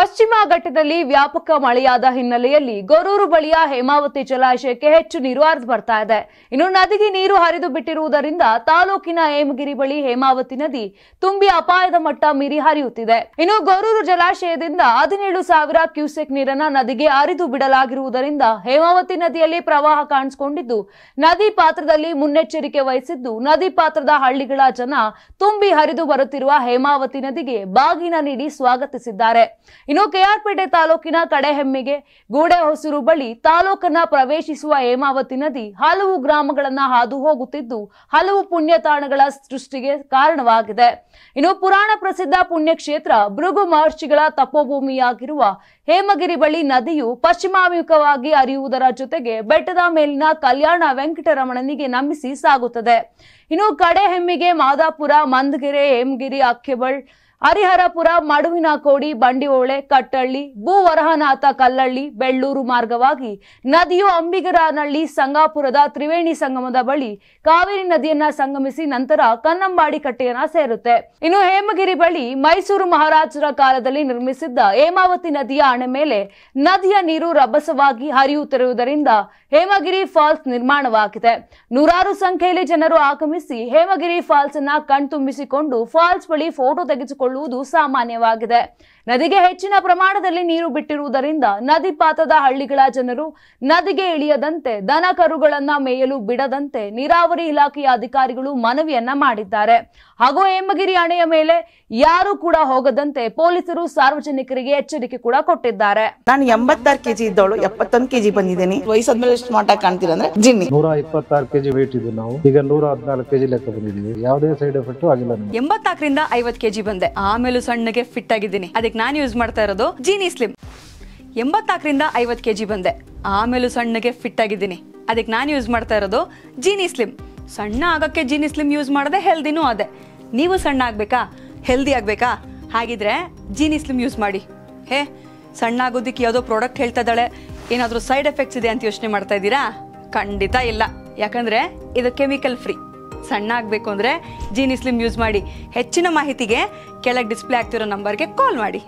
ಪಶ್ಚಿಮ ಘಟ್ಟದಲ್ಲಿ ವ್ಯಾಪಕ ಮಳೆಯಾದ ಹಿನ್ನೆಲೆಯಲ್ಲಿ ಗೊರೂರು ಬಳಿಯ ಹೇಮಾವತಿ ಜಲಾಶಯಕ್ಕೆ ಹೆಚ್ಚು ನೀರು ಹರಿದು ಬರ್ತಾ ಇದೆ. ಇನ್ನು ನದಿಗೆ ನೀರು ಹರಿದು ಬಿಟ್ಟಿರುವುದರಿಂದ ತಾಲೂಕಿನ ಹೇಮಗಿರಿ ಬಳಿ ಹೇಮಾವತಿ ನದಿ ತುಂಬಿ ಅಪಾಯದ ಮಟ್ಟ ಮೀರಿ ಹರಿಯುತ್ತಿದೆ. ಇನ್ನು ಗೊರೂರು ಜಲಾಶಯದಿಂದ 17,000 ಕ್ಯೂಸೆಕ್ ನೀರನ್ನ ನದಿಗೆ ಹರಿದು ಬಿಡಲಾಗಿರುವುದರಿಂದ ಹೇಮಾವತಿ ನದಿಯಲ್ಲಿ ಪ್ರವಾಹ ಕಾಣಿಸಿಕೊಂಡಿದ್ದು ನದಿ ಪಾತ್ರದಲ್ಲಿ ಮುನ್ನೆಚ್ಚರಿಕೆ ವಹಿಸಿದ್ದು ನದಿ ಪಾತ್ರದ ಹಳ್ಳಿಗಳ ಜನ ತುಂಬಿ ಹರಿದು ಬರುತ್ತಿರುವ ಹೇಮಾವತಿ ನದಿಗೆ ಬಾಗಿನ ನೀಡಿ ಸ್ವಾಗತಿಸಿದ್ದಾರೆ. ಇನ್ನು ಕೆಆರ್ಪೇಟೆ ತಾಲೂಕಿನ ಕಡೆಹೆಮ್ಮಿಗೆ ಗೂಡೆ ಹೊಸೂರು ಬಳಿ ತಾಲೂಕನ್ನ ಪ್ರವೇಶಿಸುವ ಹೇಮಾವತಿ ನದಿ ಹಲವು ಗ್ರಾಮಗಳನ್ನ ಹಾದು ಹೋಗುತ್ತಿದ್ದು ಹಲವು ಪುಣ್ಯ ತಾಣಗಳ ಸೃಷ್ಟಿಗೆ ಕಾರಣವಾಗಿದೆ. ಇನ್ನು ಪುರಾಣ ಪ್ರಸಿದ್ಧ ಪುಣ್ಯಕ್ಷೇತ್ರ ಭೃಗು ಮಹರ್ಷಿಗಳ ತಪೋಭೂಮಿಯಾಗಿರುವ ಹೇಮಗಿರಿ ಬಳಿ ನದಿಯು ಪಶ್ಚಿಮಾಭಿಮುಖವಾಗಿ ಹರಿಯುವುದರ ಜೊತೆಗೆ ಬೆಟ್ಟದ ಮೇಲಿನ ಕಲ್ಯಾಣ ವೆಂಕಟರಮಣನಿಗೆ ನಮಿಸಿ ಸಾಗುತ್ತದೆ. ಇನ್ನು ಕಡೆಹೆಮ್ಮಿಗೆ ಮಾದಾಪುರ, ಮಂದಗೆರೆ, ಹೇಮಗಿರಿ, ಅಕ್ಕೆಬಳ್, ಹರಿಹರಪುರ, ಮಡುವಿನಕೋಡಿ, ಬಂಡಿಹೊಳೆ, ಕಟ್ಟಳ್ಳಿ, ಭೂವರಹನಾಥ, ಕಲ್ಲಳ್ಳಿ, ಬೆಳ್ಳೂರು ಮಾರ್ಗವಾಗಿ ನದಿಯು ಅಂಬಿಗರನಹಳ್ಳಿ, ಸಂಗಾಪುರದ ತ್ರಿವೇಣಿ ಸಂಗಮದ ಬಳಿ ಕಾವೇರಿ ನದಿಯನ್ನ ಸಂಗಮಿಸಿ ನಂತರ ಕನ್ನಂಬಾಡಿ ಕಟ್ಟೆಯನ್ನ ಸೇರುತ್ತೆ. ಇನ್ನು ಹೇಮಗಿರಿ ಬಳಿ ಮೈಸೂರು ಮಹಾರಾಜರ ಕಾಲದಲ್ಲಿ ನಿರ್ಮಿಸಿದ್ದ ಹೇಮಾವತಿ ನದಿಯ ಅಣೆ ಮೇಲೆ ನದಿಯ ನೀರು ರಭಸವಾಗಿ ಹರಿಯುತ್ತಿರುವುದರಿಂದ ಹೇಮಗಿರಿ ಫಾಲ್ಸ್ ನಿರ್ಮಾಣವಾಗಿದೆ. ನೂರಾರು ಸಂಖ್ಯೆಯಲ್ಲಿ ಜನರು ಆಗಮಿಸಿ ಹೇಮಗಿರಿ ಫಾಲ್ಸ್ ಅನ್ನ ಕಣ್ತುಂಬಿಸಿಕೊಂಡು ಫಾಲ್ಸ್ ಬಳಿ ಫೋಟೋ ತೆಗೆದುಕೊಳ್ಳುವುದು ಸಾಮಾನ್ಯವಾಗಿದೆ. ನದಿಗೆ ಹೆಚ್ಚಿನ ಪ್ರಮಾಣದಲ್ಲಿ ನೀರು ಬಿಟ್ಟಿರುವುದರಿಂದ ನದಿ ಪಾತ್ರದ ಹಳ್ಳಿಗಳ ಜನರು ನದಿಗೆ ಇಳಿಯದಂತೆ, ದನ ಕರುಗಳನ್ನ ಮೇಯಲು ಬಿಡದಂತೆ ನೀರಾವರಿ ಇಲಾಖೆಯ ಅಧಿಕಾರಿಗಳು ಮನವಿಯನ್ನ ಮಾಡಿದ್ದಾರೆ. ಹಾಗೂ ಹೇಮಗಿರಿ ಅಣೆಯ ಮೇಲೆ ಯಾರು ಕೂಡ ಹೋಗದಂತೆ ಪೊಲೀಸರು ಸಾರ್ವಜನಿಕರಿಗೆ ಎಚ್ಚರಿಕೆ ಕೂಡ ಕೊಟ್ಟಿದ್ದಾರೆ. ನಾನು 86 ಕೆಜಿ ಇದ್ದವಳು 71 ಕೆಜಿ ಬಂದಿದ್ದೇನೆ. ವಯಸ್ಸಾದ್ಮೇಲೆ ಸ್ಮಾರ್ಟ್ ಆಗಿ ಕಾಣ್ತೀರಾ ಅಂದ್ರೆ ಜಿನ್ನಿ. 126 ಕೆಜಿ ವೇಟ್ ಇದೆ. ನಾವು ಈಗ 114 ಕೆಜಿ ಲೆಕ್ಕ ಬಂದಿದ್ದೀವಿ. ಯಾವುದೇ ಸೈಡ್ ಎಫೆಕ್ಟ್ ಆಗಿಲ್ಲ. 84ರಿಂದ 50 ಕೆಜಿ ಬಂದೆ. ಆಮೇಲೆ ಸಣ್ಣಗೆ ಫಿಟ್ ಆಗಿದ್ದೀನಿ. ಅದಕ್ಕೆ ನಾನು ಯೂಸ್ ಮಾಡ್ತಾ ಇರೋದು ಜೀನಿ ಸ್ಲಿಮ್. 84ರಿಂದ 50 ಕೆಜಿ ಬಂದೆ. ಆಮೇಲೆ ಸಣ್ಣಗೆ ಫಿಟ್ ಆಗಿದ್ದೀನಿ. ಅದಕ್ಕೆ ನಾನು ಯೂಸ್ ಮಾಡ್ತಾ ಇರೋದು ಜೀನಿ ಸ್ಲಿಮ್. ಸಣ್ಣ ಆಗಕ್ಕೆ ಜೀನಿ ಸ್ಲಿಮ್ ಯೂಸ್ ಮಾಡದೆ ಹೆಲ್ದಿನೂ ಅದೇ. ನೀವು ಸಣ್ಣ ಆಗ್ಬೇಕಾ, ಹೆಲ್ದಿ ಆಗ್ಬೇಕಾ? ಹಾಗಿದ್ರೆ ಜೀನಿ ಸ್ಲಿಮ್ ಯೂಸ್ ಮಾಡಿ. ಸಣ್ಣ ಆಗೋದಕ್ಕೆ ಯಾವುದೋ ಪ್ರಾಡಕ್ಟ್ ಹೇಳ್ತಾ ಇದ್ದಾಳೆ, ಏನಾದರೂ ಸೈಡ್ ಎಫೆಕ್ಟ್ಸ್ ಇದೆ ಅಂತ ಯೋಚನೆ ಮಾಡ್ತಾ ಇದ್ದೀರಾ? ಖಂಡಿತ ಇಲ್ಲ. ಯಾಕಂದ್ರೆ ಇದು ಕೆಮಿಕಲ್ ಫ್ರೀ. ಸಣ್ಣ ಆಗಬೇಕು ಅಂದ್ರೆ ಜೀನಿ ಸ್ಲಿಮ್ ಯೂಸ್ ಮಾಡಿ. ಹೆಚ್ಚಿನ ಮಾಹಿತಿಗೆ ಕೆಳಗೆ ಡಿಸ್ಪ್ಲೇ ಆಗ್ತಿರೋ ನಂಬರ್ಗೆ ಕಾಲ್ ಮಾಡಿ.